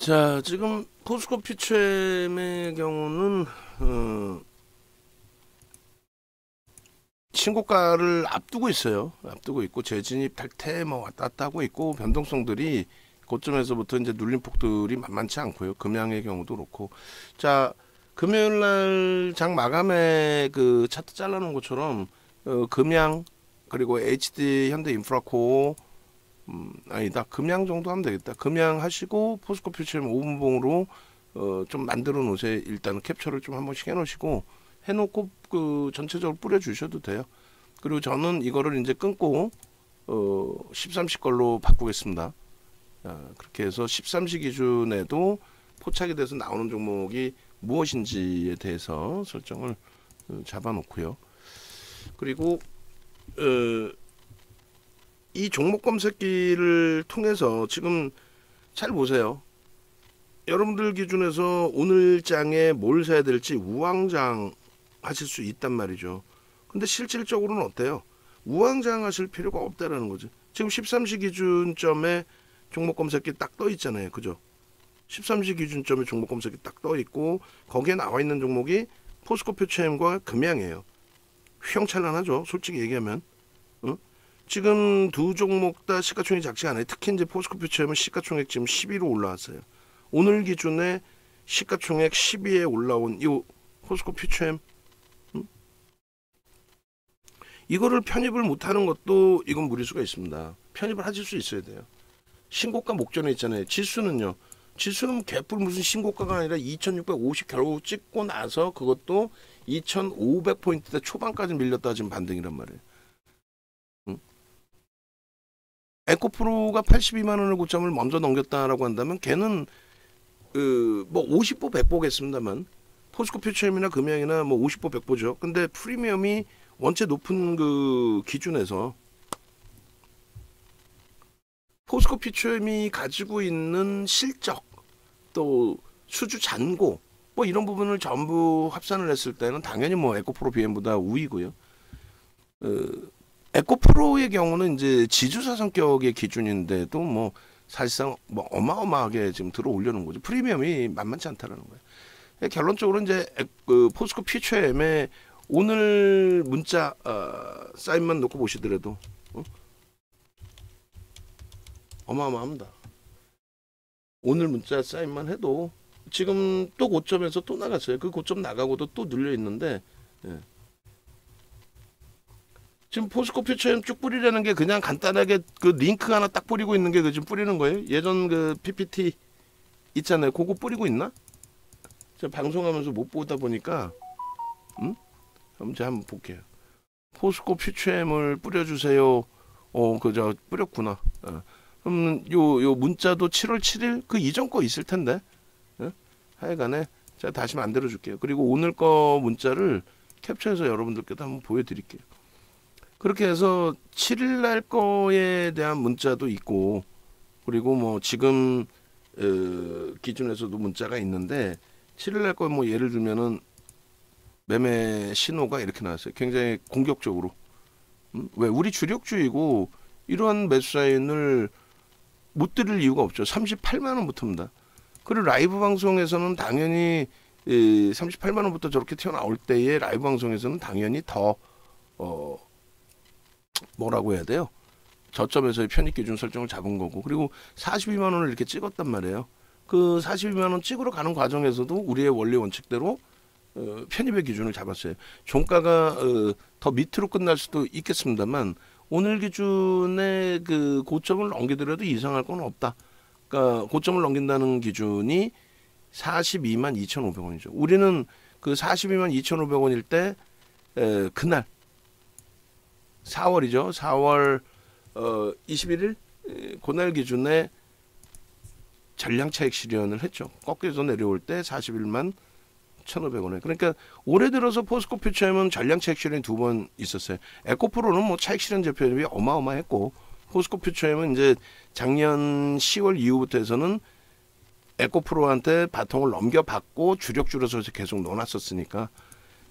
자, 지금 포스코 퓨처엠의 경우는 신고가를 앞두고 있어요. 앞두고 있고 재진입 탈퇴 뭐 왔다 갔다 하고 있고 변동성들이 고점에서부터 이제 눌림폭들이 만만치 않고요. 금양의 경우도 그렇고. 자, 금요일 날 장 마감에 그 차트 잘라놓은 것처럼 금양 그리고 HD 현대인프라코어 아니다. 금양 정도 하면 되겠다. 금양 하시고 포스코 퓨처엠 5분봉으로 좀 만들어 놓으세요. 일단은 캡처를 좀 한 번씩 해 놓으시고 해놓고 그 전체적으로 뿌려 주셔도 돼요. 그리고 저는 이거를 이제 끊고 13시 걸로 바꾸겠습니다. 그렇게 해서 13시 기준에도 포착이 돼서 나오는 종목이 무엇인지에 대해서 설정을 잡아 놓고요. 그리고 이 종목 검색기를 통해서 지금 잘 보세요. 여러분들 기준에서 오늘 장에 뭘 사야 될지 우왕장 하실 수 있단 말이죠. 근데 실질적으로는 어때요? 우왕장 하실 필요가 없다라는 거죠. 지금 13시 기준점에 종목 검색기 딱 떠 있잖아요. 그죠? 13시 기준점에 종목 검색기 딱 떠 있고 거기에 나와 있는 종목이 포스코 퓨처엠과 금양이에요. 휘황찬란하죠. 솔직히 얘기하면. 응? 지금 두 종목 다 시가총액이 작지 않아요. 특히 이제 포스코 퓨처엠은 시가총액 지금 10위로 올라왔어요. 오늘 기준에 시가총액 10위에 올라온 이 포스코 퓨처엠, 이거를 편입을 못하는 것도 이건 무리수가 있습니다. 편입을 하실 수 있어야 돼요. 신고가 목전에 있잖아요. 지수는요. 지수는 개뿔 무슨 신고가가 아니라 2650 겨우 찍고 나서 그것도 2500포인트대 초반까지 밀렸다가 지금 반등이란 말이에요. 에코프로가 82만원의 고점을 먼저 넘겼다라고 한다면 걔는 뭐 50보 100보겠습니다만 포스코 퓨처엠이나 금양이나 뭐 50보 100보죠. 근데 프리미엄이 원체 높은 그 기준에서 포스코 퓨처엠이 가지고 있는 실적 또 수주 잔고 뭐 이런 부분을 전부 합산을 했을 때는 당연히 뭐 에코프로 BM보다 우위고요. 에코프로의 경우는 이제 지주사 성격의 기준인데도 뭐 사실상 뭐 어마어마하게 지금 들어 올려놓은 거죠. 프리미엄이 만만치 않다라는 거예요. 결론적으로 이제 그 포스코 퓨처엠의 오늘 문자 사인만 놓고 보시더라도 어마어마합니다. 오늘 문자 사인만 해도 지금 또 고점에서 또 나갔어요. 그 고점 나가고도 또 눌려 있는데 지금 포스코 퓨처엠 쭉 뿌리라는 게 그냥 간단하게 그 링크 하나 딱 뿌리고 있는 게 그 지금 뿌리는 거예요. 예전 그 PPT 있잖아요. 그거 뿌리고 있나? 제가 방송하면서 못 보다 보니까 한번 볼게요. 포스코 퓨처엠을 뿌려주세요. 그저 뿌렸구나. 그럼 요 문자도 7월 7일 그 이전 거 있을 텐데. 하여간에 제가 다시 만들어 줄게요. 그리고 오늘 거 문자를 캡처해서 여러분들께도 한번 보여드릴게요. 그렇게 해서 7일 날 거에 대한 문자도 있고 그리고 뭐 지금 기준에서도 문자가 있는데 7일 날 거 뭐 예를 들면은 매매 신호가 이렇게 나왔어요. 굉장히 공격적으로. 왜 우리 주력주이고 이러한 매수 라인을 못 드릴 이유가 없죠. 38만 원부터입니다. 그리고 라이브 방송에서는 당연히 38만 원부터 저렇게 튀어나올 때에 라이브 방송에서는 당연히 더 뭐라고 해야 돼요? 저점에서의 편입 기준 설정을 잡은 거고 그리고 42만 원을 이렇게 찍었단 말이에요. 그 42만 원 찍으러 가는 과정에서도 우리의 원리 원칙대로 편입의 기준을 잡았어요. 종가가 더 밑으로 끝날 수도 있겠습니다만 오늘 기준에 그 고점을 넘기더라도 이상할 건 없다. 그러니까 고점을 넘긴다는 기준이 42만 2,500원이죠. 우리는 그 42만 2,500원일 때 그날 4월이죠. 4월 21일 그날 기준에 전량 차익 실현을 했죠. 꺾여서 내려올 때 41만 1,500원에. 그러니까 올해 들어서 포스코 퓨처엠은 전량 차익 실현이 2번 있었어요. 에코프로는 뭐 차익 실현 제표율이 어마어마했고 포스코 퓨처엠은 이제 작년 10월 이후부터 해서는 에코프로한테 바통을 넘겨받고 주력주로서 계속 넣어놨었으니까.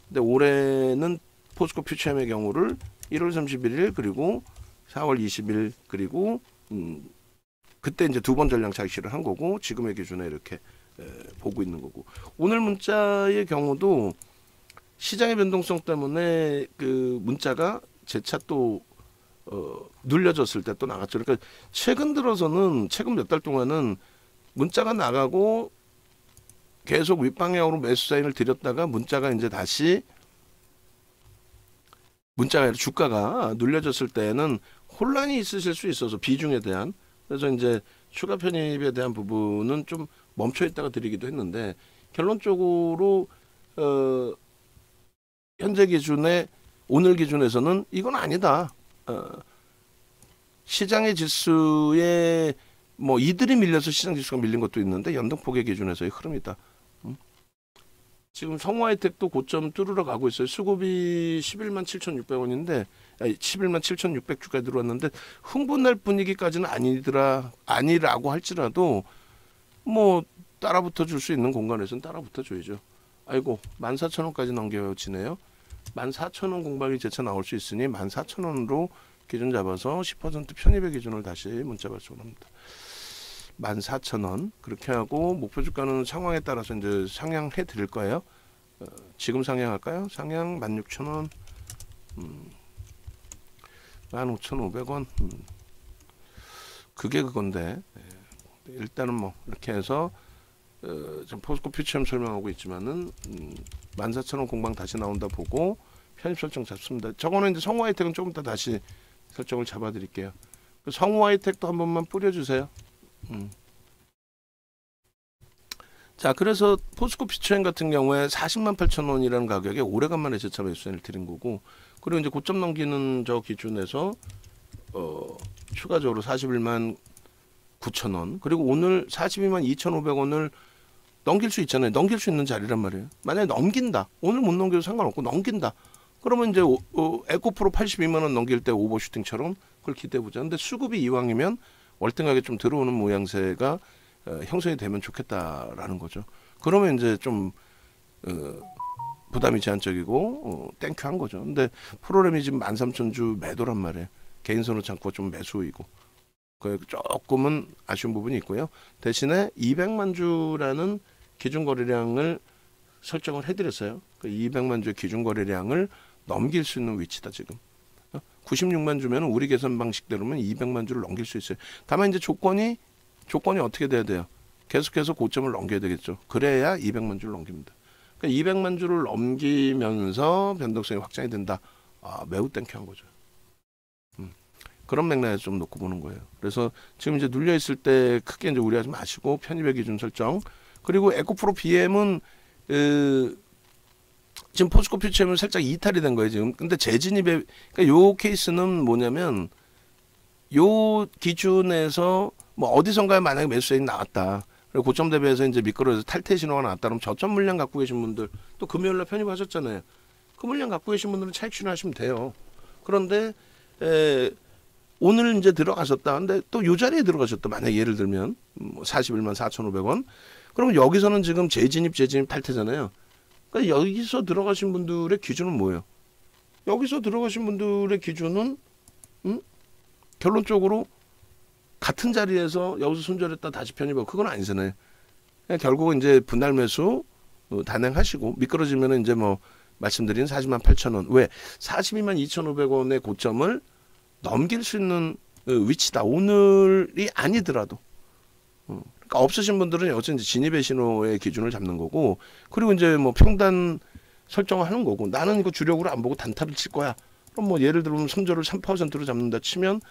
근데 올해는 포스코 퓨처엠의 경우를 1월 31일 그리고 4월 20일 그리고 그때 이제 두 번 전량 차익실을 한 거고 지금의 기준에 이렇게 보고 있는 거고 오늘 문자의 경우도 시장의 변동성 때문에 그 문자가 재차 또 눌려졌을 때 또 나갔죠. 그러니까 최근 들어서는 최근 몇 달 동안은 문자가 나가고 계속 윗방향으로 매수 사인을 드렸다가 문자가 이제 다시 문자가 아니라 주가가 눌려졌을 때는 혼란이 있으실 수 있어서 비중에 대한 그래서 이제 추가 편입에 대한 부분은 좀 멈춰 있다가 드리기도 했는데 결론적으로 현재 기준에 오늘 기준에서는 이건 아니다. 시장의 지수에 뭐 이들이 밀려서 시장 지수가 밀린 것도 있는데 연동폭의 기준에서의 흐름이다. 지금 성우하이텍도 고점 뚫으러 가고 있어요. 수급이 11만 7,600원인데 11만 7,600주까지 들어왔는데 흥분할 분위기까지는 아니라고 할지라도 뭐 따라붙어 줄 수 있는 공간에서는 따라붙어 줘야죠. 아이고 14,000원까지 넘겨지네요. 14,000원 공방이 재차 나올 수 있으니 14,000원으로 기준 잡아서 10% 편입의 기준을 다시 문자 발송합니다. 14,000원 그렇게 하고 목표 주가는 상황에 따라서 이제 상향해 드릴 거예요. 지금 상향할까요? 상향 16,000원, 15,500원. 그게 그건데 일단은 뭐 이렇게 해서 지금 포스코 퓨처엠 설명하고 있지만은 14,000원 공방 다시 나온다 보고 편입 설정 잡습니다. 저거는 이제 성우하이텍은 조금 더 다시 설정을 잡아드릴게요. 성우하이텍도 한 번만 뿌려주세요. 자, 그래서 포스코 퓨처엠 같은 경우에 40만 8천원이라는 가격에 오래간만에 재차 매수를 드린 거고, 그리고 이제 고점 넘기는 저 기준에서 추가적으로 41만 9천원, 그리고 오늘 42만 2,500원을 넘길 수 있잖아요. 넘길 수 있는 자리란 말이에요. 만약에 넘긴다, 오늘 못 넘겨도 상관없고 넘긴다, 그러면 이제 에코프로 82만 원 넘길 때 오버슈팅처럼 그걸 기대해 보자. 근데 수급이 이왕이면 월등하게 좀 들어오는 모양새가 형성이 되면 좋겠다라는 거죠. 그러면 이제 좀 부담이 제한적이고 땡큐한 거죠. 근데 프로그램이 지금 13,000주 매도란 말이에요. 개인선호 창고 좀 매수이고 조금은 아쉬운 부분이 있고요. 대신에 200만 주라는 기준 거래량을 설정을 해드렸어요. 그 200만 주의 기준 거래량을 넘길 수 있는 위치다 지금. 96만 주면 우리 계산 방식대로면 200만 주를 넘길 수 있어요. 다만 이제 조건이 어떻게 돼야 돼요? 계속해서 고점을 넘겨야 되겠죠. 그래야 200만 주를 넘깁니다. 그러니까 200만 주를 넘기면서 변동성이 확장이 된다. 매우 땡큐한 거죠. 그런 맥락에서 좀 놓고 보는 거예요. 그래서 지금 이제 눌려 있을 때 크게 이제 우려하지 마시고 편입의 기준 설정. 그리고 에코프로 BM은 지금 포스코 퓨처엠은 살짝 이탈이 된 거예요 지금. 근데 재진입에 그러니까 요 케이스는 뭐냐면 요 기준에서 뭐 어디선가에 만약에 매수 사인이 나왔다. 그리고 고점 대비해서 이제 미끄러져서 탈퇴 신호가 나왔다. 그럼 저점 물량 갖고 계신 분들 또 금요일날 편입하셨잖아요. 그 물량 갖고 계신 분들은 차익 실현하시면 돼요. 그런데 오늘 이제 들어가셨다. 근데 또 요 자리에 들어가셨다. 만약 예를 들면 41만 4,500원. 그러면 여기서는 지금 재진입 탈퇴잖아요. 그러니까 여기서 들어가신 분들의 기준은 뭐예요? 여기서 들어가신 분들의 기준은 결론적으로 같은 자리에서 여기서 손절했다 다시 편입하고 그건 아니잖아요. 결국은 이제 분할 매수 단행하시고 미끄러지면은 이제 뭐 말씀드린 40만 8천원 왜 42만 2,500원의 고점을 넘길 수 있는 위치다. 오늘이 아니더라도. 그러니까 없으신 분들은 여기서 이제 진입의 신호의 기준을 잡는 거고, 그리고 이제 뭐 평단 설정을 하는 거고, 나는 이거 주력으로 안 보고 단타를 칠 거야. 그럼 뭐 예를 들면 손절을 3%로 잡는다 치면,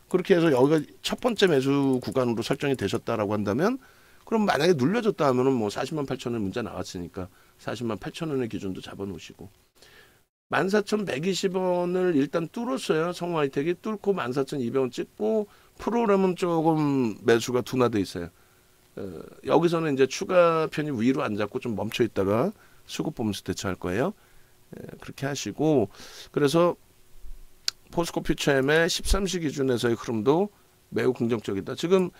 그렇게 해서 여기가 첫 번째 매수 구간으로 설정이 되셨다라고 한다면, 그럼 만약에 눌려졌다 하면은 뭐 40만 8천원 문자 나왔으니까 40만 8천원의 기준도 잡아 놓으시고. 14,120원을 일단 뚫었어요. 성우하이텍이 뚫고 14,200원 찍고 프로그램은 조금 매수가 둔화돼 있어요. 여기서는 이제 추가 편입 위로 안 잡고 좀 멈춰 있다가 수급 보면서 대처할 거예요. 그렇게 하시고, 그래서 포스코 퓨처엠의 13시 기준에서의 흐름도 매우 긍정적이다. 지금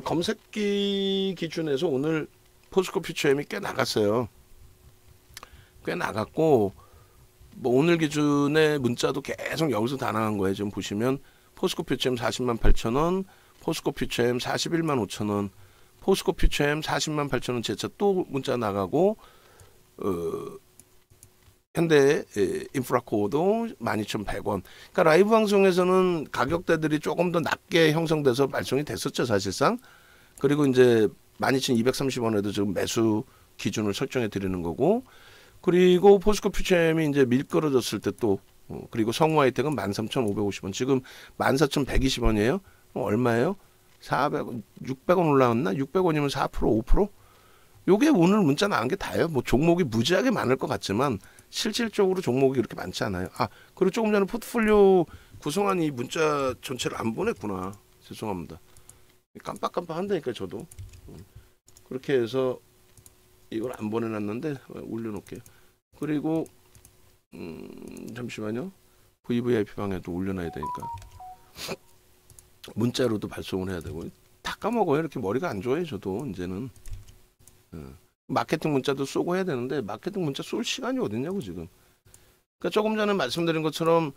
검색기 기준에서 오늘 포스코 퓨처엠이 꽤 나갔어요. 꽤 나갔고, 뭐 오늘 기준에 문자도 계속 여기서 다 나간 거예요. 지금 보시면 포스코 퓨처엠 40만 8천원, 포스코 퓨처엠 41만 5천 원, 포스코 퓨처엠 40만 8천 원 재차 또 문자 나가고 현대 인프라코어도 12,100원. 그러니까 라이브 방송에서는 가격대들이 조금 더 낮게 형성돼서 발송이 됐었죠, 사실상. 그리고 이제 12,230원에도 지금 매수 기준을 설정해 드리는 거고, 그리고 포스코 퓨처엠이 이제 밀끌어졌을 때 또 그리고 성우하이텍은 13,550원, 지금 14,120원이에요. 얼마예요? 400원, 600원 올라왔나? 600원이면 4%, 5%? 요게 오늘 문자 나온 게 다예요. 뭐 종목이 무지하게 많을 것 같지만 실질적으로 종목이 그렇게 많지 않아요. 아, 그리고 조금 전에 포트폴리오 구성한 이 문자 전체를 안 보냈구나. 죄송합니다. 깜빡깜빡한다니까 저도. 그렇게 해서 이걸 안 보내놨는데 올려놓을게요. 그리고 잠시만요. VVIP 방에도 올려놔야 되니까 문자로도 발송을 해야 되고 다 까먹어요. 이렇게 머리가 안 좋아요. 저도 이제는 마케팅 문자도 쏘고 해야 되는데 마케팅 문자 쏠 시간이 어딨냐고 지금. 그러니까 조금 전에 말씀드린 것처럼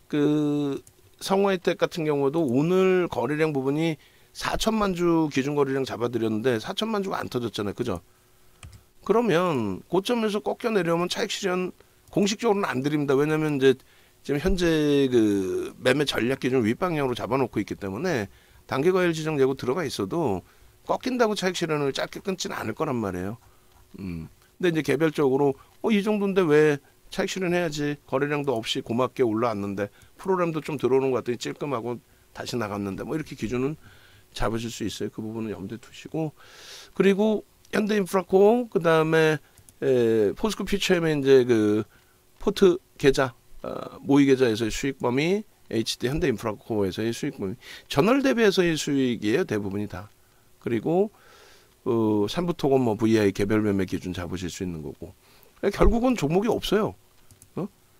그 성우혜택 같은 경우도 오늘 거래량 부분이 4천만 주 기준 거래량 잡아드렸는데 4천만 주가 안 터졌잖아요. 그죠? 그러면 고점에서 꺾여 내려오면 차익 실현 공식적으로는 안 드립니다. 왜냐면 이제 지금 현재 그 매매 전략 기준 윗방향으로 잡아놓고 있기 때문에 단기 과열 지정 예고 들어가 있어도 꺾인다고 차익 실현을 짧게 끊지는 않을 거란 말이에요. 근데 이제 개별적으로 이 정도인데 왜 차익 실현해야지, 거래량도 없이 고맙게 올라왔는데 프로그램도 좀 들어오는 것 같더니 찔끔하고 다시 나갔는데 뭐 이렇게 기준은 잡으실 수 있어요. 그 부분은 염두에 두시고, 그리고 현대인프라코 그 다음에 포스코 퓨처엠의 이제 그 포트 계좌 모의 계좌에서의 수익 범위, HD 현대인프라코에서의 수익 범위, 전월 대비해서의 수익이에요. 대부분이 다. 그리고 삼부토건 뭐 VI 개별 매매 기준 잡으실 수 있는 거고, 결국은 종목이 없어요.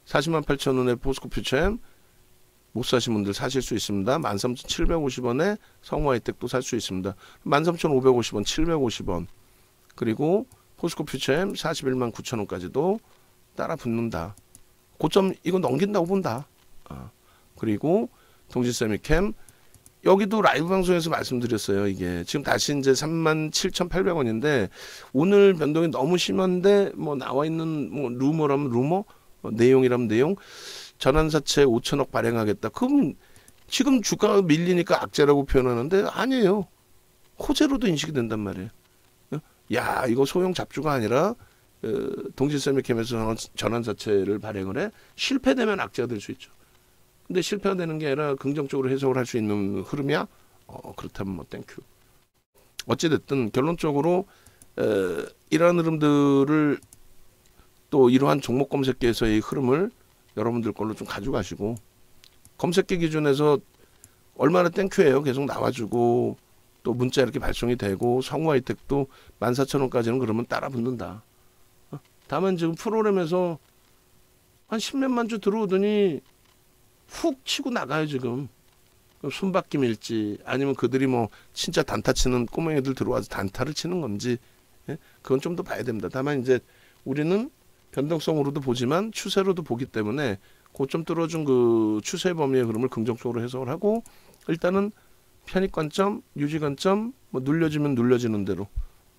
40만 8천 원에 포스코 퓨처엠 못 사신 분들 사실 수 있습니다. 13,750원에 성우하이텍도 살 수 있습니다. 13,550원, 750원. 그리고 포스코 퓨처엠 41만 9천 원까지도 따라 붙는다. 고점 이거 넘긴다고 본다. 그리고 동진세미캠 여기도 라이브 방송에서 말씀드렸어요. 이게 지금 다시 이제 37,800원인데 오늘 변동이 너무 심한데 뭐 나와 있는 뭐 루머라면 루머, 내용이라면 내용, 전환사채 5천억 발행하겠다. 그럼 지금 주가가 밀리니까 악재라고 표현하는데 아니에요. 호재로도 인식이 된단 말이에요. 야, 이거 소형 잡주가 아니라 동진세미캠에서 전환사채를 발행을 해 실패되면 악재가 될 수 있죠. 근데 실패가 되는 게 아니라 긍정적으로 해석을 할 수 있는 흐름이야? 그렇다면 뭐 땡큐. 어찌됐든 결론적으로 이러한 흐름들을 또 이러한 종목 검색기에서의 흐름을 여러분들 걸로 좀 가져가시고, 검색기 기준에서 얼마나 땡큐예요. 계속 나와주고 또 문자 이렇게 발송이 되고 성우하이텍도 14,000원까지는 그러면 따라 붙는다. 다만 지금 프로그램에서 한 10몇만 주 들어오더니 훅 치고 나가요 지금. 손바뀜일지 아니면 그들이 뭐 진짜 단타 치는 꼬맹이들 들어와서 단타를 치는 건지, 그건 좀 더 봐야 됩니다. 다만 이제 우리는 변동성으로도 보지만 추세로도 보기 때문에 고점 뚫어준 그 추세 범위의 흐름을 긍정적으로 해석을 하고, 일단은 편입 관점, 유지 관점, 뭐 눌려지면 눌려지는 대로,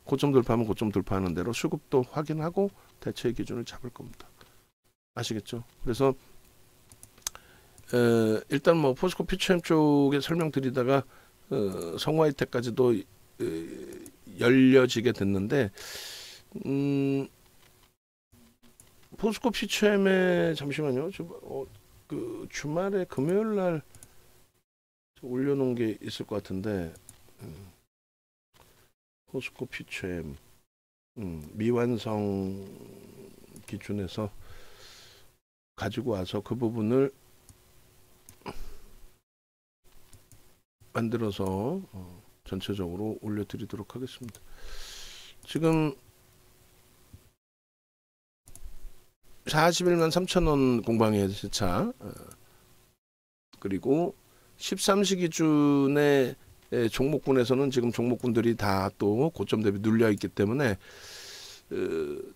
고점 돌파하면 고점 돌파하는 대로 수급도 확인하고 대처의 기준을 잡을 겁니다. 아시겠죠? 그래서 일단 뭐 포스코 퓨처엠 쪽에 설명드리다가 성우하이텍까지도 열려지게 됐는데, 포스코 퓨처엠에 잠시만요. 그 주말에 금요일 날 올려놓은 게 있을 것 같은데, 포스코 퓨처엠 미완성 기준에서 가지고 와서 그 부분을 만들어서 전체적으로 올려드리도록 하겠습니다. 지금 41만 3천원 공방의 세차, 그리고 13시 기준의 종목군에서는 지금 종목군들이 다 또 고점 대비 눌려 있기 때문에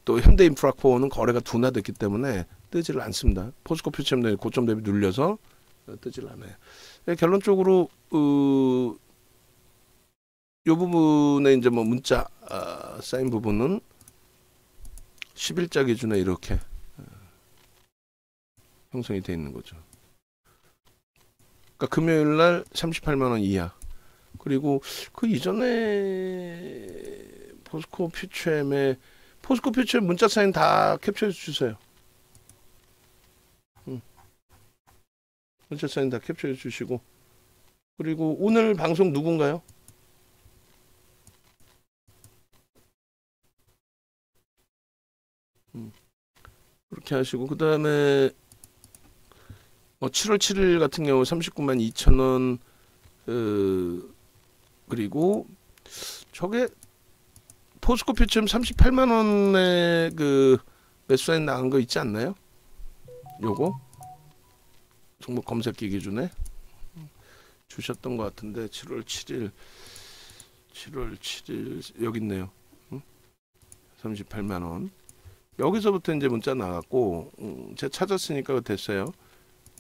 또 현대인프라코어는 거래가 둔화됐기 때문에 뜨지를 않습니다. 포스코 퓨처엠 고점 대비 눌려서 뜨질 않아요. 결론적으로 요 부분에 이제 뭐 문자 쌓인 부분은 10일자 기준에 이렇게 형성이 되어 있는 거죠. 그러니까 금요일 날 38만 원 이하. 그리고 그 이전에 포스코 퓨처엠에 포스코 퓨처엠 문자 사인 다 캡처해 주세요. 문자 사인 다 캡처해 주시고. 그리고 오늘 방송 누군가요? 그렇게 하시고 그 다음에 7월 7일 같은 경우 39만 2천 원 그리고 저게 포스코 퓨처엠 38만 원에 그 매수사인 나간 거 있지 않나요? 요거 종목 검색기 기준에 주셨던 것 같은데 7월 7일 여기 있네요. 38만 원. 여기서부터 이제 문자 나갔고 제가 찾았으니까 됐어요.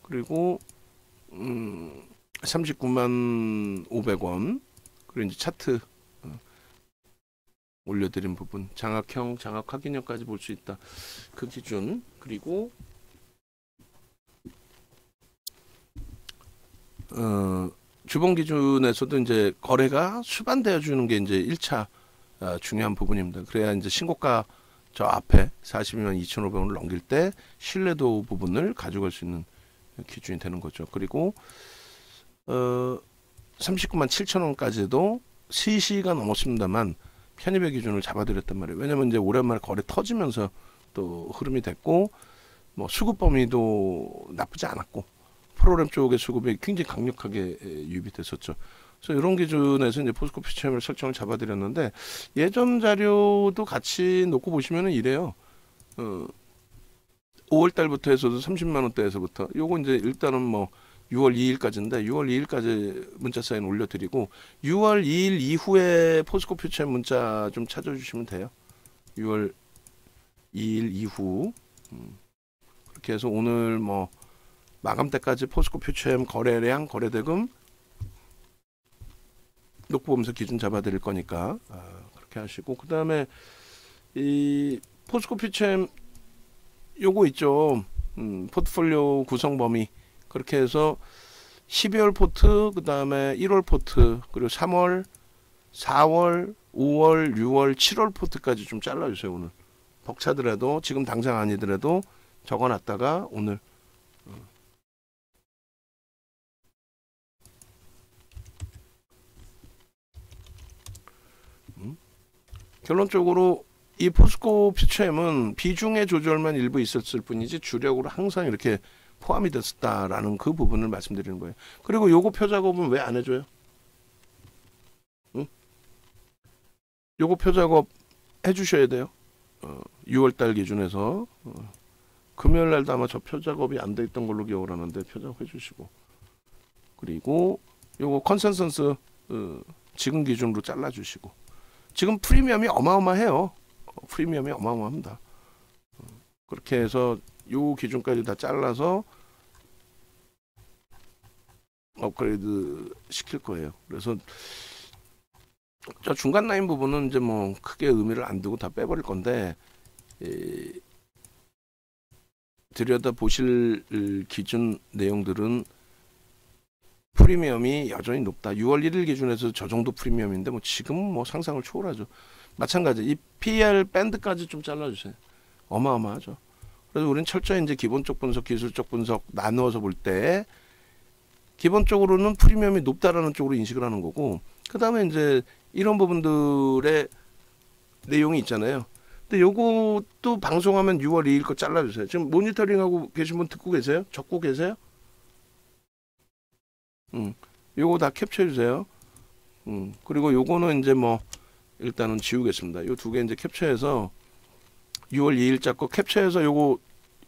그리고 39만 500원. 그리고 이제 차트 올려드린 부분 장악형 장악 확인형까지 볼 수 있다. 그 기준. 그리고 주봉 기준에서도 이제 거래가 수반되어 주는 게 이제 1차 중요한 부분입니다. 그래야 이제 신고가 저 앞에 42만 2,500원을 넘길 때 신뢰도 부분을 가져갈 수 있는 기준이 되는 거죠. 그리고 39만 7천 원까지도 3시가 넘었습니다만 편입의 기준을 잡아드렸단 말이에요. 왜냐면 이제 오랜만에 거래 터지면서 또 흐름이 됐고 뭐 수급 범위도 나쁘지 않았고 프로그램 쪽의 수급이 굉장히 강력하게 유입이 됐었죠. 그래서 이런 기준에서 이제 포스코 퓨처엠을 설정을 잡아드렸는데 예전 자료도 같이 놓고 보시면은 이래요. 5월 달부터 해서도 30만 원대에서부터 요거 이제 일단은 뭐 6월 2일까지인데 6월 2일까지 문자 사인 올려드리고 6월 2일 이후에 포스코 퓨처엠 문자 좀 찾아주시면 돼요. 6월 2일 이후 그렇게 해서 오늘 뭐 마감 때까지 포스코 퓨처엠 거래량 거래대금 놓고 보면서 기준 잡아드릴 거니까 그렇게 하시고 그 다음에 이 포스코 퓨처엠 요거 있죠. 포트폴리오 구성 범위 그렇게 해서 12월 포트 그 다음에 1월 포트 그리고 3월 4월 5월 6월 7월 포트까지 좀 잘라주세요. 오늘 벅차더라도 지금 당장 아니더라도 적어놨다가 오늘 결론적으로 이 포스코 퓨처엠은 비중의 조절만 일부 있었을 뿐이지 주력으로 항상 이렇게 포함이 됐었다라는 그 부분을 말씀드리는 거예요. 그리고 요거 표 작업은 왜 안 해줘요? 응? 요거 표 작업 해주셔야 돼요. 6월달 기준에서 금요일 날도 아마 저 표 작업이 안 돼 있던 걸로 기억을 하는데 표 작업 해주시고 그리고 요거 컨센서스 지금 기준으로 잘라주시고 지금 프리미엄이 어마어마해요. 프리미엄이 어마어마합니다. 그렇게 해서 요 기준까지 다 잘라서 업그레이드 시킬 거예요. 그래서 저 중간 라인 부분은 이제 뭐 크게 의미를 안 두고 다 빼버릴 건데 들여다 보실 기준 내용들은 프리미엄이 여전히 높다. 6월 1일 기준에서 저 정도 프리미엄인데 뭐 지금은 뭐 상상을 초월하죠. 마찬가지 이 PER 밴드까지 좀 잘라주세요. 어마어마하죠. 그래서 우리는 철저히 이제 기본적 분석, 기술적 분석 나누어서 볼 때 기본적으로는 프리미엄이 높다라는 쪽으로 인식을 하는 거고 그 다음에 이제 이런 부분들의 내용이 있잖아요. 근데 요것도 방송하면 6월 2일 거 잘라주세요. 지금 모니터링하고 계신 분 듣고 계세요? 적고 계세요? 요거 다 캡처해 주세요. 그리고 요거는 이제 뭐 일단은 지우겠습니다. 요 두 개 이제 캡처해서 6월 2일자 거 캡처해서 요거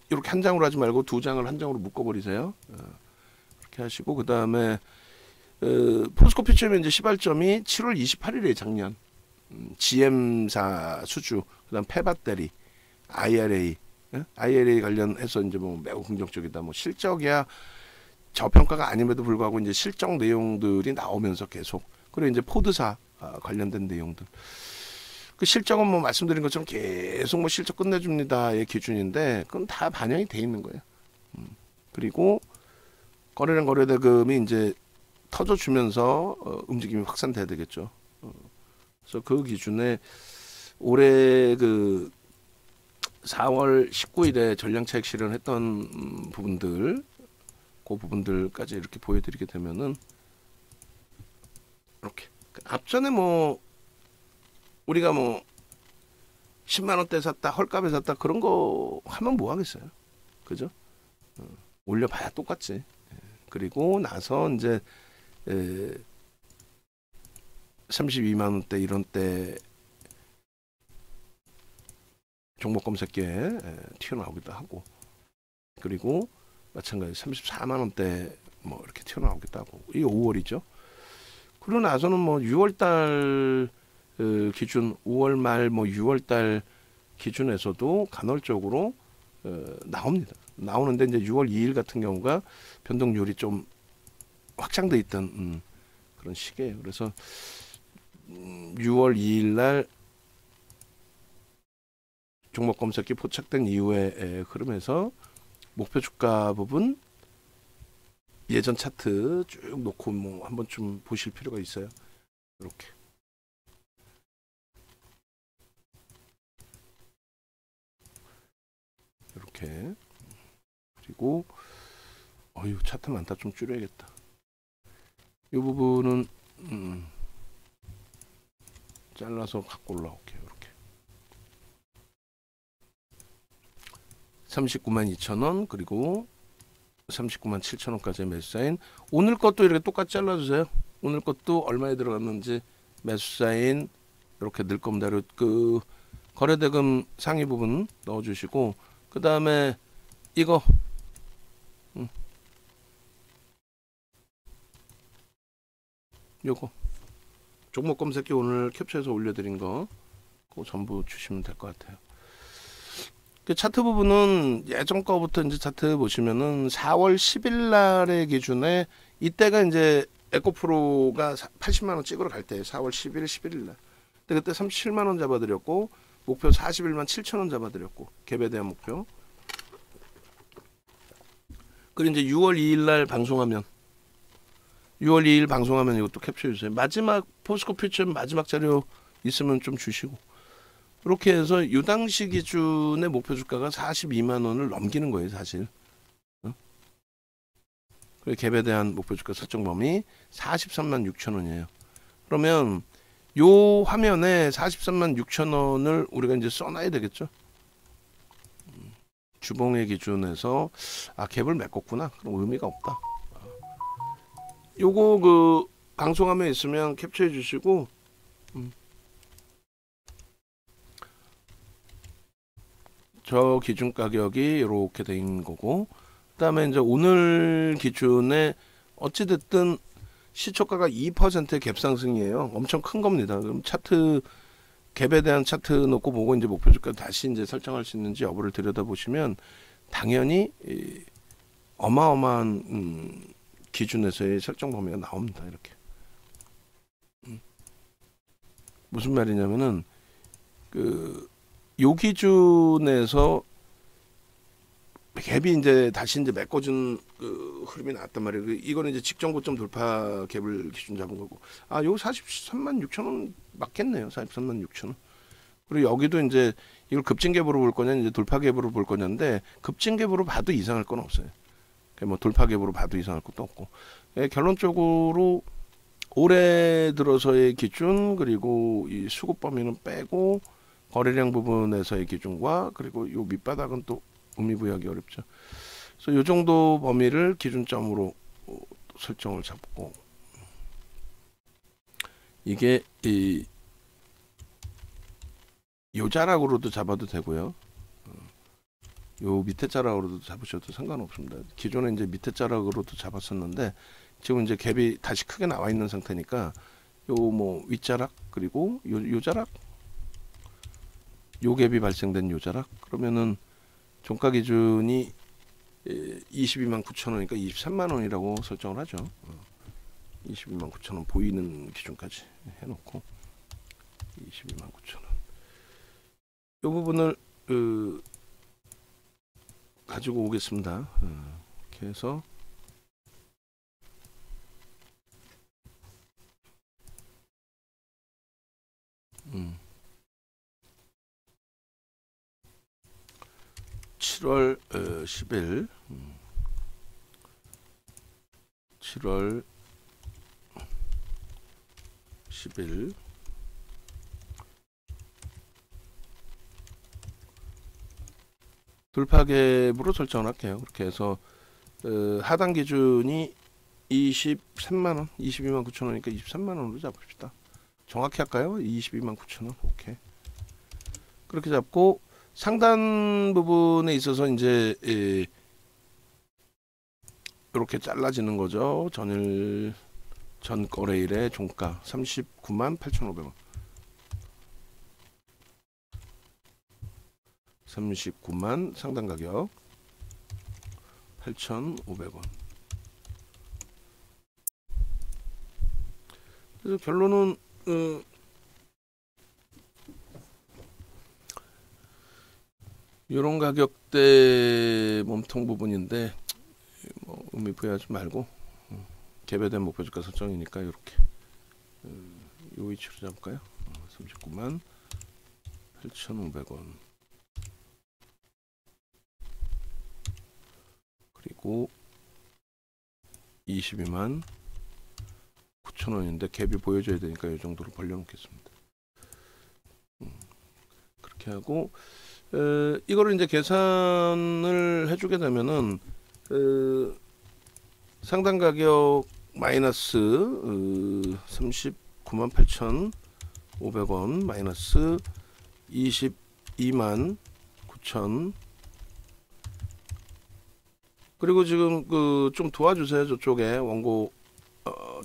이렇게 한 장으로 하지 말고 두 장을 한 장으로 묶어버리세요. 이렇게 하시고 그 다음에 포스코 퓨처엠의 이제 시발점이 7월 28일에 작년 GM사 수주 그다음 폐배터리 IRA IRA 관련해서 이제 뭐 매우 긍정적이다. 뭐 실적이야 저평가가 아님에도 불구하고 이제 실적 내용들이 나오면서 계속 그리고 이제 포드사 관련된 내용들. 그 실적은 뭐 말씀드린 것처럼 계속 뭐 실적 끝내줍니다의 기준인데 그건 다 반영이 돼 있는 거예요. 그리고 거래량 거래대금이 이제 터져주면서 움직임이 확산돼야 되겠죠. 그래서 그 기준에 올해 그 4월 19일에 전량차익 실현했던 부분들, 그 부분들까지 이렇게 보여드리게 되면은 이렇게 앞전에 뭐 우리가 뭐 10만 원대 샀다, 헐값에 샀다 그런 거 하면 뭐 하겠어요, 그죠? 올려봐야 똑같지. 그리고 나서 이제 32만 원대 이런 때 종목 검색기에 튀어나오기도 하고, 그리고 마찬가지 34만 원대 뭐 이렇게 튀어나오기도 하고, 이게 5월이죠. 그러고 나서는 뭐 6월달 기준, 5월 말 뭐 6월달 기준에서도 간헐적으로 나옵니다. 나오는데 이제 6월 2일 같은 경우가 변동률이 좀 확장돼 있던 그런 시기예요. 그래서 6월 2일 날 종목 검색기 포착된 이후에 흐름에서 목표 주가 부분 예전 차트 쭉 놓고 뭐 한번 좀 보실 필요가 있어요. 이렇게. 이렇게. 그리고 어휴, 차트 많다. 좀 줄여야겠다. 이 부분은 잘라서 갖고 올라올게요. 이렇게 39만 2천원, 그리고 39만 7천원까지 매수사인. 오늘 것도 이렇게 똑같이 잘라주세요. 오늘 것도 얼마에 들어갔는지 매수사인 이렇게 넣을 겁니다. 그 거래대금 상위 부분 넣어주시고, 그 다음에 이거 요거 종목 검색기 오늘 캡처해서 올려드린 거 그거 전부 주시면 될 것 같아요. 그 차트 부분은 예전 거부터 이제 차트 보시면은 4월 10일 날의 기준에 이때가 이제 에코프로가 80만 원 찍으러 갈 때 4월 10일, 11일 날. 근데 그때 37만 원 잡아드렸고 목표 41만 7천 원 잡아드렸고 갭에 대한 목표. 그리고 이제 6월 2일 날 방송하면 6월 2일 방송하면 이것도 캡처해 주세요. 마지막 포스코 퓨처 마지막 자료 있으면 좀 주시고. 이렇게 해서 이 당시 기준의 목표 주가가 42만 원을 넘기는 거예요, 사실. 그리고 갭에 대한 목표 주가 설정 범위 43만 6천 원이에요. 그러면 요 화면에 43만 6천 원을 우리가 이제 써놔야 되겠죠. 주봉의 기준에서 갭을 메꿨구나. 그럼 의미가 없다. 요거 그 방송화면 있으면 캡처해 주시고 저 기준 가격이 이렇게 된 거고, 그 다음에 이제 오늘 기준에 어찌됐든 시초가가 2%의 갭 상승이에요. 엄청 큰 겁니다. 그럼 차트 갭에 대한 차트 놓고 보고 이제 목표 주가 다시 이제 설정할 수 있는지 여부를 들여다보시면 당연히 어마어마한 기준에서의 설정 범위가 나옵니다. 이렇게. 무슨 말이냐면은 요 기준에서 갭이 이제 다시 이제 메꿔준 그 흐름이 나왔단 말이에요. 이거는 이제 직전 고점 돌파 갭을 기준 잡은 거고. 요 43만 6천 원 맞겠네요. 43만 6천 원. 그리고 여기도 이제 이걸 급진 갭으로 볼 거냐, 이제 돌파 갭으로 볼 거냐인데, 급진 갭으로 봐도 이상할 건 없어요. 뭐 돌파 갭으로 봐도 이상할 것도 없고. 결론적으로 올해 들어서의 기준, 그리고 이 수급 범위는 빼고 거래량 부분에서의 기준과, 그리고 요 밑바닥은 또 의미부여하기 어렵죠. 그래서 요 정도 범위를 기준점으로 설정을 잡고, 이게 요 자락으로도 잡아도 되고요. 요 밑에 자락으로도 잡으셔도 상관없습니다. 기존에 이제 밑에 자락으로도 잡았었는데 지금 이제 갭이 다시 크게 나와 있는 상태니까 요 뭐 윗자락, 그리고 요 자락, 요 갭이 발생된 요 자락, 그러면은 종가 기준이 22만 9천 원이니까 23만 원이라고 설정을 하죠. 22만 9천 원 보이는 기준까지 해놓고 22만 9천 원. 이 부분을 가지고 오겠습니다. 이렇게 해서 7월 10일 7월 10일 돌파갭으로 설정을 할게요. 그렇게 해서 하단 기준이 23만원 22만 9천원이니까 23만원으로 잡읍시다. 정확히 할까요? 22만 9천원. 오케이. 그렇게 잡고 상단 부분에 있어서 이제 이렇게 잘라지는 거죠. 전일 전 거래일의 종가 39만 8,500원 39만 상단 가격 8,500원. 그래서 결론은 이런 가격대 몸통 부분인데 뭐 의미 부여하지 말고 개별된 목표주가 설정이니까 이렇게 요 위치로 잡을까요? 39만 8,500원 그리고 22만 9천원인데 갭이 보여줘야 되니까 이 정도로 벌려놓겠습니다. 그렇게 하고 이거를 이제 계산을 해주게 되면은 상단 가격 마이너스 39만 8,500원 마이너스 22만 9천 그리고 지금 좀 도와주세요. 저쪽에 원고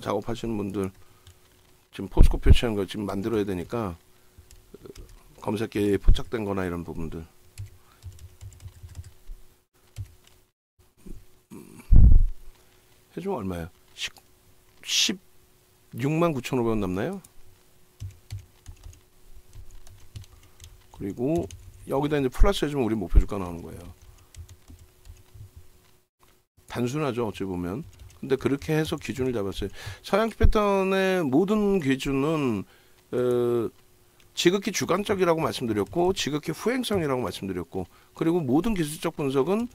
작업하시는 분들 지금 포스코 표시한 거 지금 만들어야 되니까 검색기에 포착된 거나 이런 부분들 해주면 얼마예요? 16만 9,500원 남나요? 그리고 여기다 이제 플러스 해주면 우리 목표 주가 나오는 거예요. 단순하죠 어찌 보면. 근데 그렇게 해서 기준을 잡았어요. 서양식 패턴의 모든 기준은 지극히 주관적이라고 말씀드렸고 지극히 후행성이라고 말씀드렸고 그리고 모든 기술적 분석은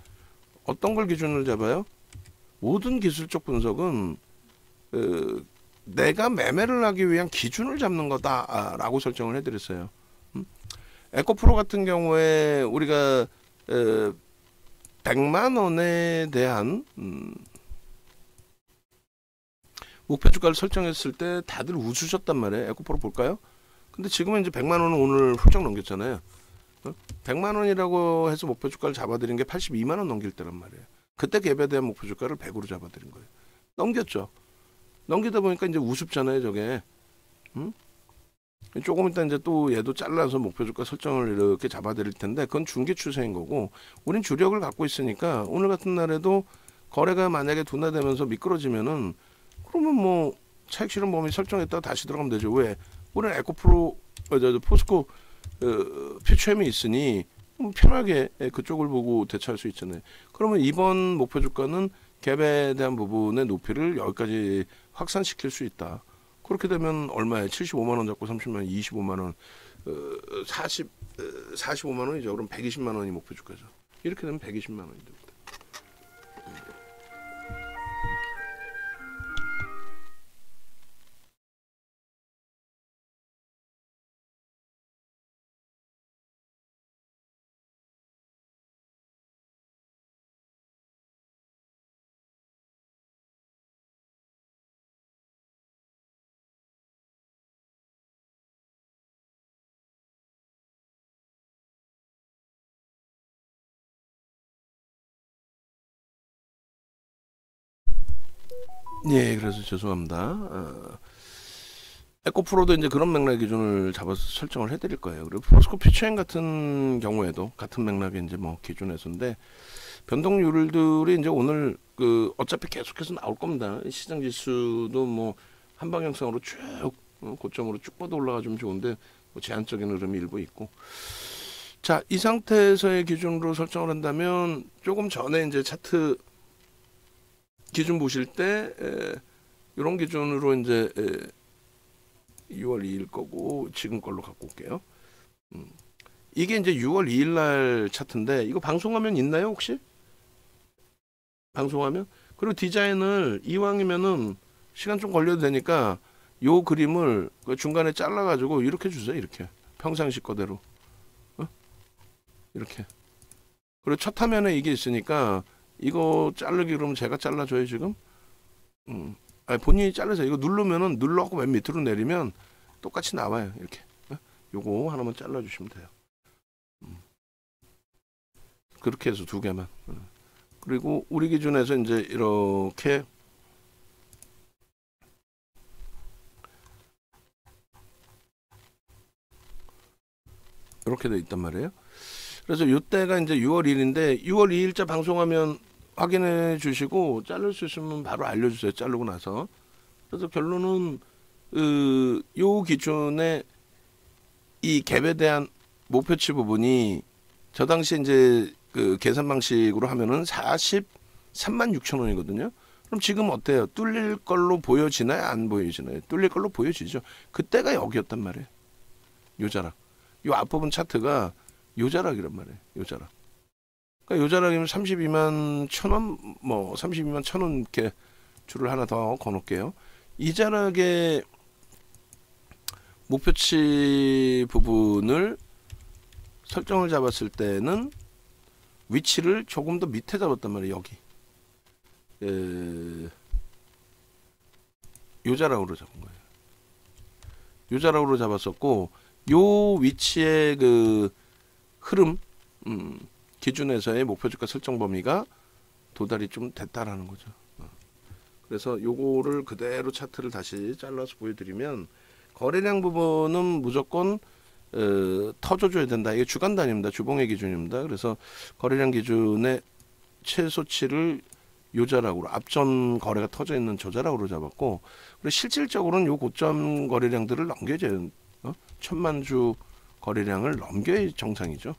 어떤 걸 기준을 잡아요? 모든 기술적 분석은 내가 매매를 하기 위한 기준을 잡는 거다라고 설정을 해드렸어요. 에코프로 같은 경우에 우리가 100만 원에 대한 목표 주가를 설정했을 때 다들 웃으셨단 말이에요. 에코프로 볼까요? 근데 지금은 이제 100만 원은 오늘 훌쩍 넘겼잖아요. 100만 원이라고 해서 목표 주가를 잡아드린 게 82만 원 넘길 때란 말이에요. 그때 갭에 대한 목표 주가를 100으로 잡아드린 거예요. 넘겼죠. 넘기다 보니까 이제 우습잖아요, 저게. 조금 이따 이제 또 얘도 잘라서 목표 주가 설정을 이렇게 잡아드릴 텐데 그건 중기 추세인 거고 우린 주력을 갖고 있으니까 오늘 같은 날에도 거래가 만약에 둔화되면서 미끄러지면은 그러면 뭐 차익 실현 범위 설정했다가 다시 들어가면 되죠. 왜? 우리는 에코프로 포스코 퓨처엠이 있으니 편하게 그쪽을 보고 대처할 수 있잖아요. 그러면 이번 목표 주가는 갭에 대한 부분의 높이를 여기까지 확산시킬 수 있다. 그렇게 되면 얼마에 75만 원 잡고 30만 원, 25만 원, 45만 원이죠. 그럼 120만 원이 목표 주가죠. 이렇게 되면 120만 원이 됩니다. 예, 그래서 죄송합니다. 에코프로도 이제 그런 맥락 기준을 잡아서 설정을 해드릴 거예요. 그리고 포스코 퓨처엠 같은 경우에도 같은 맥락의 이제 뭐 기준에서인데 변동률들이 이제 오늘 어차피 계속해서 나올 겁니다. 시장 지수도 뭐 한 방향성으로 쭉 고점으로 쭉 뻗어 올라가주면 좋은데 뭐 제한적인 흐름이 일부 있고. 자, 이 상태에서의 기준으로 설정을 한다면 조금 전에 이제 차트 기준 보실 때 이런 기준으로 이제 6월 2일 거고 지금 걸로 갖고 올게요. 이게 이제 6월 2일 날 차트인데 이거 방송화면 있나요 혹시? 방송화면? 그리고 디자인을 이왕이면은 시간 좀 걸려도 되니까 요 그림을 그 중간에 잘라가지고 이렇게 주세요. 이렇게 평상시 거대로 이렇게. 그리고 첫 화면에 이게 있으니까 이거 자르기 그러면 제가 잘라줘요 지금. 아니, 본인이 잘라서 이거 누르면은 눌러갖고 맨 밑으로 내리면 똑같이 나와요. 이렇게. 요거 하나만 잘라주시면 돼요. 그렇게 해서 두 개만. 그리고 우리 기준에서 이제 이렇게 돼 있단 말이에요. 그래서 요때가 이제 6월 1일인데 6월 2일자 방송하면 확인해 주시고 자를 수 있으면 바로 알려주세요. 자르고 나서. 그래서 결론은 요 기준에 이 갭에 대한 목표치 부분이 저 당시 이제 그 계산 방식으로 하면은 43만 6천 원이거든요. 그럼 지금 어때요? 뚫릴 걸로 보여지나요? 안 보여지나요? 뚫릴 걸로 보여지죠. 그때가 여기였단 말이에요. 요 자락. 요 앞부분 차트가 요 자락이란 말이에요. 요 자락. 그러니까 요 자락이면 32만 1,000원, 뭐 32만 1,000원 이렇게 줄을 하나 더 거놓을게요. 이 자락의 목표치 부분을 설정을 잡았을 때는 위치를 조금 더 밑에 잡았단 말이에요. 여기. 요 자락으로 잡은 거예요. 요 자락으로 잡았었고 요 위치의 그 흐름 기준에서의 목표주가 설정 범위가 도달이 좀 됐다라는 거죠. 그래서 요거를 그대로 차트를 다시 잘라서 보여드리면 거래량 부분은 무조건 터줘줘야 된다. 이게 주간 단위입니다. 주봉의 기준입니다. 그래서 거래량 기준의 최소치를 요 자락으로 앞전 거래가 터져 있는 저 자락으로 잡았고, 그리고 실질적으로는 요 고점 거래량들을 넘겨줘야 1,000만 주 거래량을 넘겨야 정상이죠.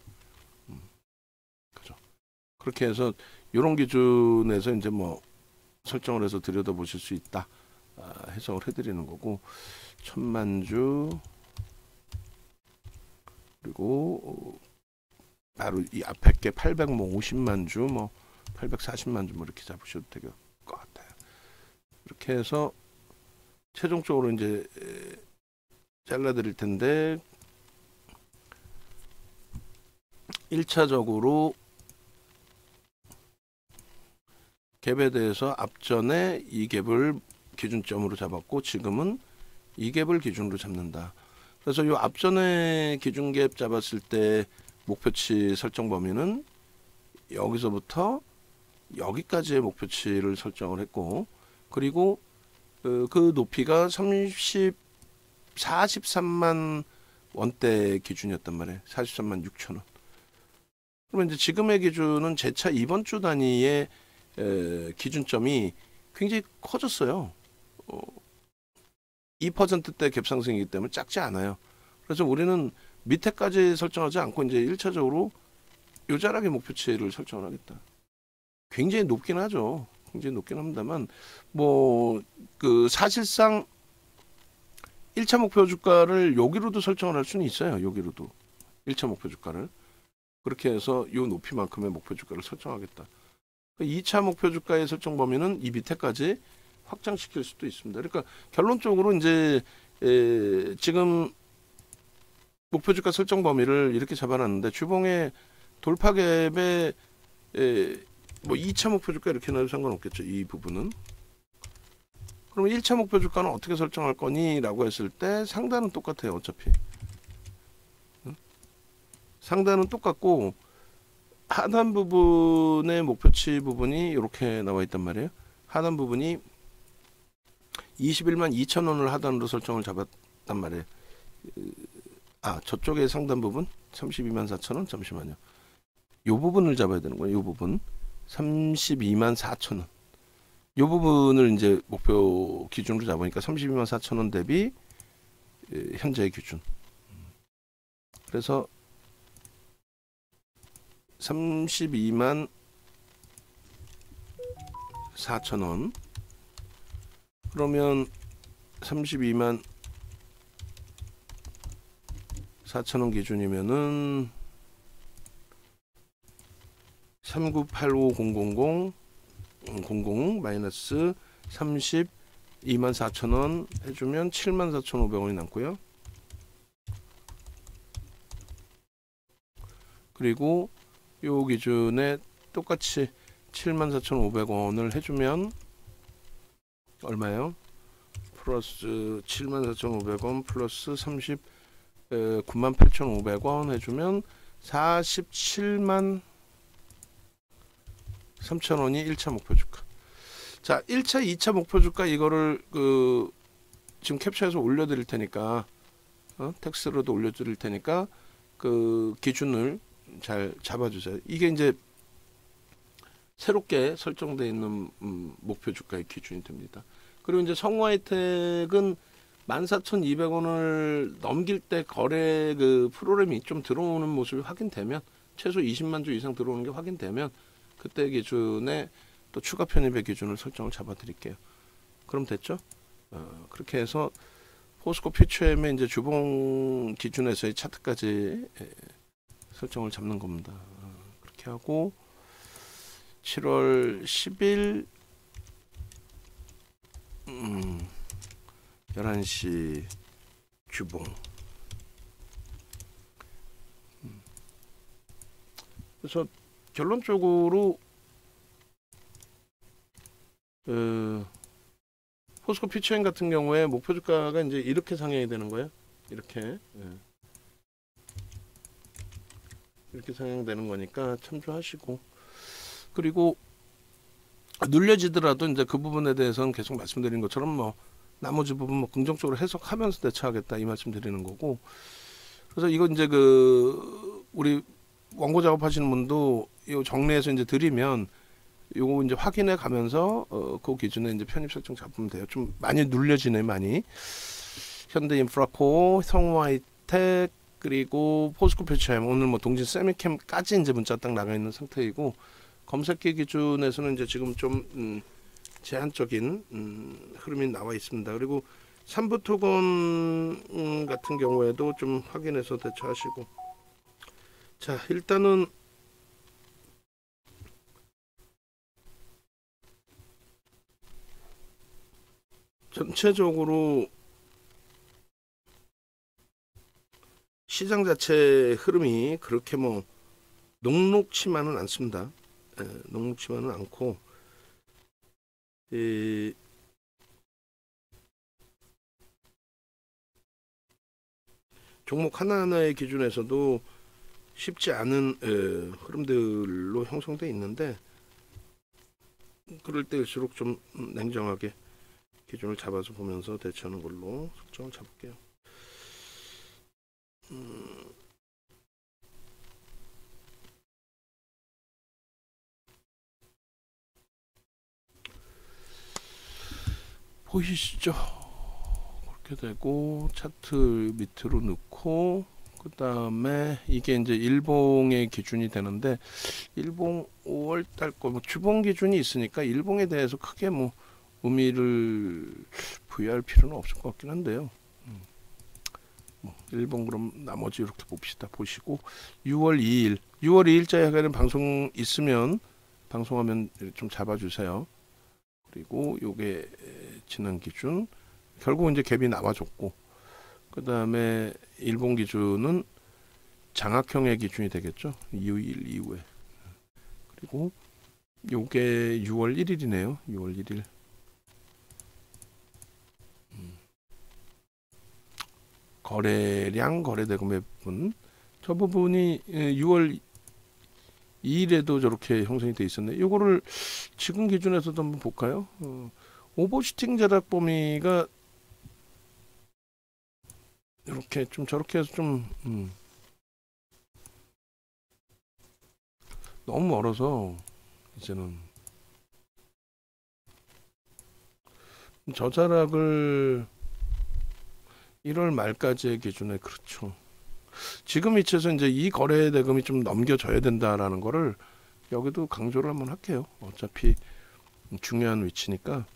그죠. 그렇게 해서 요런 기준에서 이제 뭐 설정을 해서 들여다 보실 수 있다. 해석을 해드리는 거고, 1,000만 주 그리고 바로 이 앞에 게 850만 주, 뭐 840만 주 뭐 이렇게 잡으셔도 될 것 같아요. 이렇게 해서 최종적으로 이제 잘라드릴 텐데 1차적으로 갭에 대해서 앞전에 이 갭을 기준점으로 잡았고 지금은 이 갭을 기준으로 잡는다. 그래서 이 앞전에 기준갭 잡았을 때 목표치 설정 범위는 여기서부터 여기까지의 목표치를 설정을 했고, 그리고 그 높이가 43만 원대 기준이었단 말이에요. 43만 6천 원. 그러면 이제 지금의 기준은 재차 이번 주 단위의 기준점이 굉장히 커졌어요. 2%대 갭 상승이기 때문에 작지 않아요. 그래서 우리는 밑에까지 설정하지 않고 이제 1차적으로 요 자락의 목표치를 설정을 하겠다. 굉장히 높긴 하죠. 굉장히 높긴 합니다만 뭐 그 사실상 1차 목표 주가를 여기로도 설정을 할 수는 있어요. 여기로도 1차 목표 주가를 그렇게 해서 요 높이만큼의 목표 주가를 설정하겠다. 2차 목표 주가의 설정 범위는 이 밑에까지 확장시킬 수도 있습니다. 그러니까 결론적으로 이제 지금 목표 주가 설정 범위를 이렇게 잡아놨는데 주봉의 돌파갭에 뭐 2차 목표 주가 이렇게 넣어도 상관없겠죠. 이 부분은. 그럼 1차 목표 주가는 어떻게 설정할 거니? 라고 했을 때 상단은 똑같아요. 어차피. 상단은 똑같고 하단 부분의 목표치 부분이 이렇게 나와 있단 말이에요. 하단 부분이 21만 2천 원을 하단으로 설정을 잡았단 말이에요. 저쪽에 상단 부분 32만 4천 원. 잠시만요. 요 부분을 잡아야 되는 거예요. 요 부분 32만 4천 원. 요 부분을 이제 목표 기준으로 잡으니까 32만 4천 원 대비 현재의 기준. 그래서 32만 4천원. 그러면 32만 4천원 기준이면은 3985000 00 마이너스 32만 4천원 해주면 74,500원이 남고요. 그리고 요 기준에 똑같이 74,500원을 해주면 얼마예요? 플러스 74,500원 플러스 39만8,500원 해주면 47만 3천원이 1차 목표주가. 자, 1차, 2차 목표주가 이거를 지금 캡처해서 올려드릴 테니까 텍스트로도 올려드릴 테니까 그 기준을 잘 잡아주세요. 이게 이제 새롭게 설정되어 있는 목표주가의 기준이 됩니다. 그리고 이제 성우하이텍은 14,200원을 넘길 때 거래 그 프로그램이 좀 들어오는 모습이 확인되면, 최소 20만 주 이상 들어오는 게 확인되면 그때 기준에 또 추가 편입의 기준을 설정을 잡아 드릴게요. 그럼 됐죠? 그렇게 해서 포스코 퓨처엠의 이제 주봉 기준에서의 차트까지 설정을 잡는 겁니다. 그렇게 하고 7월 10일 11시 주봉. 그래서 결론적으로 포스코 퓨처엠 같은 경우에 목표 주가가 이제 이렇게 상향이 되는 거예요. 이렇게 이렇게 상향되는 거니까 참조하시고, 그리고 눌려지더라도 이제 그 부분에 대해서는 계속 말씀드린 것처럼 뭐 나머지 부분 뭐 긍정적으로 해석하면서 대처하겠다 이 말씀 드리는 거고. 그래서 이거 이제 우리 원고 작업하시는 분도 이 정리해서 이제 드리면 요거 이제 확인해 가면서 그 기준에 이제 편입 설정 잡으면 돼요. 좀 많이 눌려지네, 많이. 현대인프라코, 성우하이텍, 그리고 포스코 퓨처엠, 오늘 뭐 동진 세미캠까지 이제 문자 딱 나가 있는 상태이고, 검색기 기준에서는 이제 지금 좀 제한적인 흐름이 나와 있습니다. 그리고 삼부토건 같은 경우에도 좀 확인해서 대처하시고. 자, 일단은 전체적으로 시장 자체 흐름이 그렇게 뭐 녹록치만은 않습니다. 녹록치만은 않고, 종목 하나하나의 기준에서도 쉽지 않은 흐름들로 형성되어 있는데, 그럴 때일수록 좀 냉정하게 기준을 잡아서 보면서 대처하는 걸로 설정을 잡을게요. 보이시죠? 그렇게 되고 차트 밑으로 넣고, 그 다음에 이게 이제 일봉의 기준이 되는데, 일봉 5월달 거 뭐 주봉 기준이 있으니까 일봉에 대해서 크게 뭐 의미를 부여할 필요는 없을 것 같긴 한데요. 일본 그럼 나머지 이렇게 봅시다. 보시고 6월 2일자에 하는 방송 있으면 방송하면 좀 잡아주세요. 그리고 요게 지난 기준, 결국 이제 갭이 나와줬고, 그 다음에 일본 기준은 장악형의 기준이 되겠죠. 2일 이후에. 그리고 요게 6월 1일이네요. 6월 1일. 거래량, 거래대금의 부분, 저 부분이 6월 2일에도 저렇게 형성이 돼 있었네. 요거를 지금 기준에서도 한번 볼까요? 오버슈팅 제작 범위가 이렇게 좀 저렇게 해서 좀 너무 멀어서 이제는 저자락을 1월 말까지의 기준에, 그렇죠. 지금 위치에서 이제 이 거래 대금이 좀 넘겨져야 된다라는 거를 여기도 강조를 한번 할게요. 어차피 중요한 위치니까.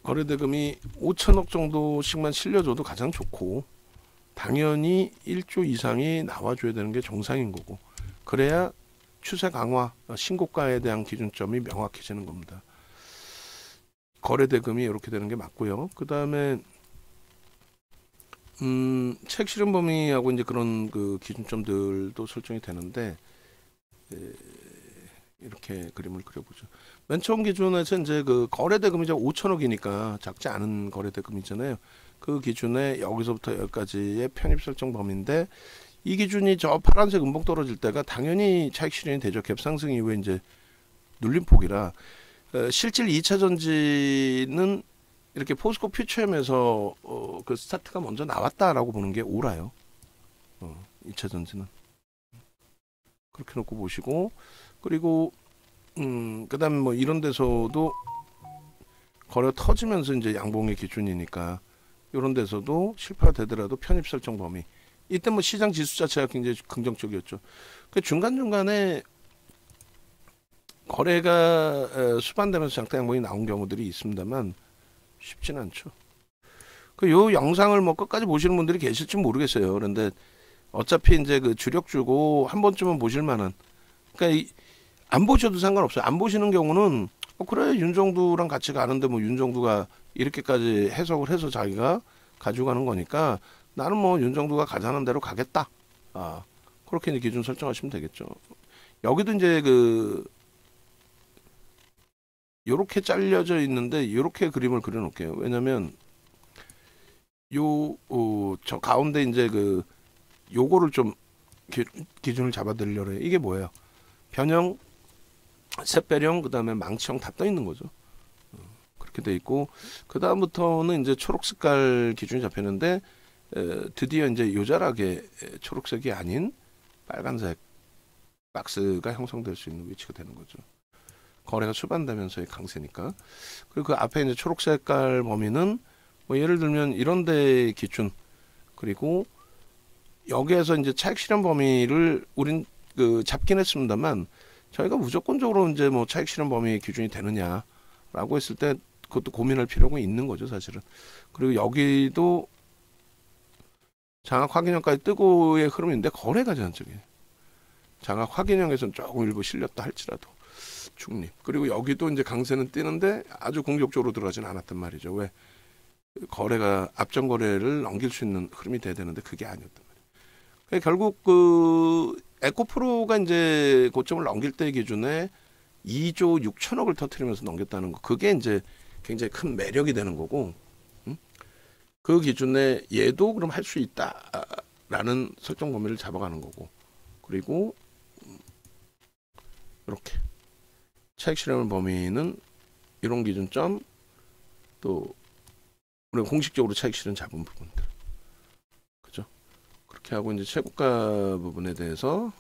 거래 대금이 5천억 정도씩만 실려줘도 가장 좋고, 당연히 1조 이상이 나와줘야 되는 게 정상인 거고, 그래야 추세 강화, 신고가에 대한 기준점이 명확해지는 겁니다. 거래 대금이 이렇게 되는 게 맞고요. 그 다음에 차익 실현 범위하고 이제 그런 그 기준점들도 설정이 되는데, 이렇게 그림을 그려보죠. 맨 처음 기준에서 이제 그 거래 대금이 5천억이니까 작지 않은 거래 대금이잖아요. 그 기준에 여기서부터 여기까지의 편입 설정 범위인데, 이 기준이 저 파란색 음봉 떨어질 때가 당연히 차익 실현이 되죠. 갭 상승 이후에 이제 눌림폭이라. 실질 2차 전지는 이렇게 포스코 퓨처엠에서 그 스타트가 먼저 나왔다라고 보는 게 옳아요. 2차 전지는 그렇게 놓고 보시고, 그리고 그다음에 뭐 이런 데서도 거래 터지면서 이제 양봉의 기준이니까 이런 데서도 실패가 되더라도 편입 설정 범위, 이때 뭐 시장 지수 자체가 굉장히 긍정적이었죠. 그 중간중간에 거래가 수반되면서 장대 양봉이 나온 경우들이 있습니다만 쉽지는 않죠. 그 요 영상을 뭐 끝까지 보시는 분들이 계실지 모르겠어요. 그런데 어차피 이제 그 주력주고 한 번쯤은 보실 만한, 그러니까 안 보셔도 상관없어요. 안 보시는 경우는 그래 윤정두랑 같이 가는데 뭐 윤정두가 이렇게까지 해석을 해서 자기가 가지고 가는 거니까 나는 뭐 윤정두가 가자는 대로 가겠다. 그렇게 이제 기준 설정하시면 되겠죠. 여기도 이제 그 요렇게 잘려져 있는데 요렇게 그림을 그려 놓을게요. 왜냐면 저 가운데 이제 그 요거를 좀 기준을 잡아 드리려고 해요. 이게 뭐예요? 변형, 샛별형, 그 다음에 망치형 다 떠 있는 거죠. 그렇게 돼 있고, 그 다음부터는 이제 초록 색깔 기준이 잡히는데, 드디어 이제 요자락의 초록색이 아닌 빨간색 박스가 형성될 수 있는 위치가 되는 거죠. 거래가 수반되면서의 강세니까. 그리고 그 앞에 이제 초록 색깔 범위는 뭐 예를 들면 이런 데 기준, 그리고 여기에서 이제 차익 실현 범위를 우린 그 잡긴 했습니다만, 저희가 무조건적으로 이제 뭐 차익 실현 범위 기준이 되느냐라고 했을 때 그것도 고민할 필요가 있는 거죠, 사실은. 그리고 여기도 장악 확인형까지 뜨고의 흐름인데 거래가 제한적이에요. 장악 확인형에서는 조금 일부 실렸다 할지라도 중립. 그리고 여기도 이제 강세는 뛰는데 아주 공격적으로 들어가진 않았단 말이죠. 왜? 거래가 앞전 거래를 넘길 수 있는 흐름이 돼야 되는데 그게 아니었단 말이에요. 그러니까 결국 그 에코프로가 이제 고점을 넘길 때 기준에 2조 6천억을 터뜨리면서 넘겼다는 거, 그게 이제 굉장히 큰 매력이 되는 거고, 그 기준에 얘도 그럼 할 수 있다라는 설정 범위를 잡아가는 거고, 그리고 이렇게 차익 실현 범위는 이런 기준점, 또 우리가 공식적으로 차익 실현 잡은 부분들, 그죠? 그렇게 하고 이제 최고가 부분에 대해서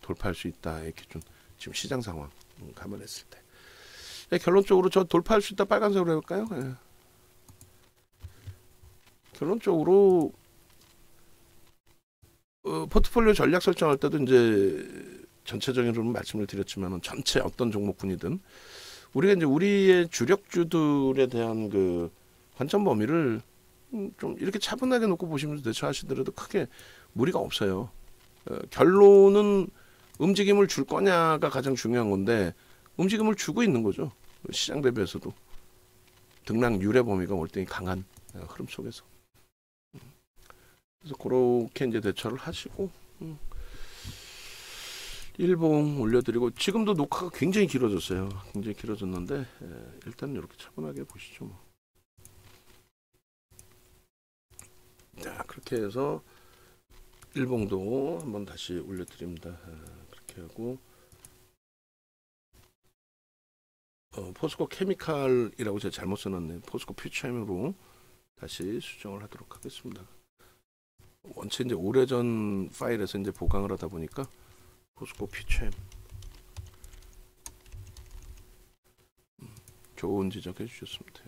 돌파할 수 있다의 기준, 지금 시장 상황 감안했을 때 결론적으로 저 돌파할 수 있다 빨간색으로 해볼까요? 예. 결론적으로 포트폴리오 전략 설정할 때도 이제 전체적인 말씀을 드렸지만 전체 어떤 종목군이든 우리가 이제 우리의 주력주들에 대한 그 관점 범위를 좀 이렇게 차분하게 놓고 보시면서 대처하시더라도 크게 무리가 없어요. 결론은 움직임을 줄 거냐가 가장 중요한 건데 움직임을 주고 있는 거죠. 시장 대비해서도 등락 유례 범위가 월등히 강한 흐름 속에서. 그래서 그렇게 이제 대처를 하시고 일봉 올려드리고, 지금도 녹화가 굉장히 길어졌어요. 굉장히 길어졌는데 일단 이렇게 차분하게 보시죠. 뭐. 자, 그렇게 해서 일봉도 한번 다시 올려드립니다. 그렇게 하고 포스코 케미칼이라고 제가 잘못 써놨네요. 포스코 퓨처엠으로 다시 수정을 하도록 하겠습니다. 원체 이제 오래전 파일에서 이제 보강을 하다 보니까 포스코 퓨처엠 좋은 지적해 주셨습니다.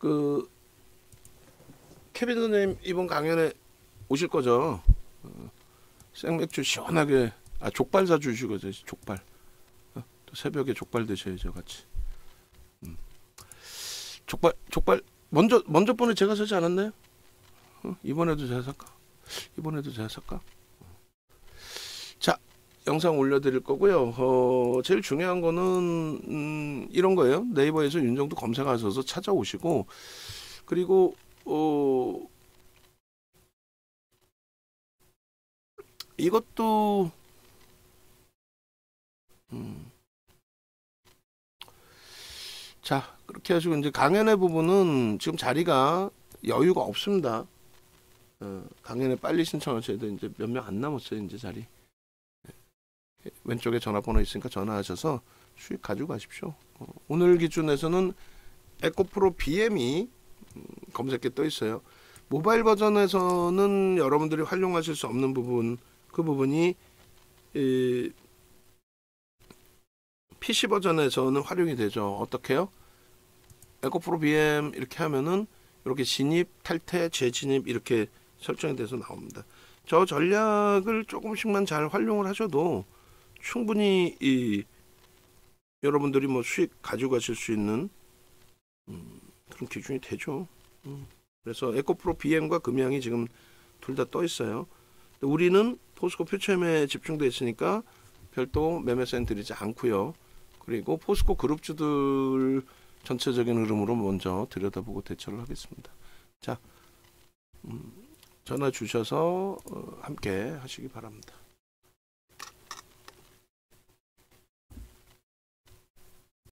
그 케빈 선생님 이번 강연에 오실 거죠? 생맥주 시원하게 족발 사주시거든요. 족발. 또 새벽에 족발 드셔야죠, 같이. 족발 먼저 번에 제가 사지 않았나요? 이번에도 제가 살까? 이번에도 제가 살까? 자, 영상 올려드릴 거고요. 제일 중요한 거는 이런 거예요. 네이버에서 윤정도 검색하셔서 찾아오시고, 그리고 이것도 자, 그렇게 하시고 이제 강연의 부분은 지금 자리가 여유가 없습니다. 강연에 빨리 신청하셔야 돼. 이제 몇 명 안 남았어요, 이제 자리. 왼쪽에 전화번호 있으니까 전화하셔서 수익 가지고 가십시오. 오늘 기준에서는 에코프로 BM이 검색에 떠 있어요. 모바일 버전에서는 여러분들이 활용하실 수 없는 부분, 그 부분이 PC 버전에서는 활용이 되죠. 어떻게요? 에코프로 BM 이렇게 하면은 이렇게 진입, 탈퇴, 재진입 이렇게 설정이 돼서 나옵니다. 저 전략을 조금씩만 잘 활용을 하셔도 충분히 여러분들이 뭐 수익 가지고 가실 수 있는 그런 기준이 되죠. 그래서 에코프로 BM과 금양이 지금 둘 다 떠 있어요. 우리는 포스코 퓨처엠에 집중되어 있으니까 별도 매매세는 드리지 않고요. 그리고 포스코 그룹주들 전체적인 흐름으로 먼저 들여다보고 대처를 하겠습니다. 자, 전화 주셔서 함께 하시기 바랍니다.